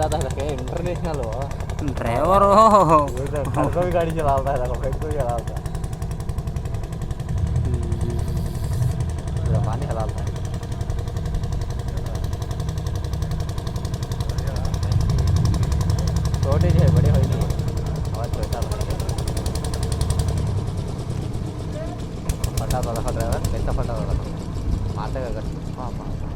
जाता है क्या इंटरनेशनल हो ड्राइवर हो घर को भी गाड़ी चलाता है देखो को भी चलाता है पूरा पानी हलालता है छोटे जो है बड़े हो नहीं और छोटा फटा तो रखा ड्राइवर कैसा फटा तो रखा मारते का हाँ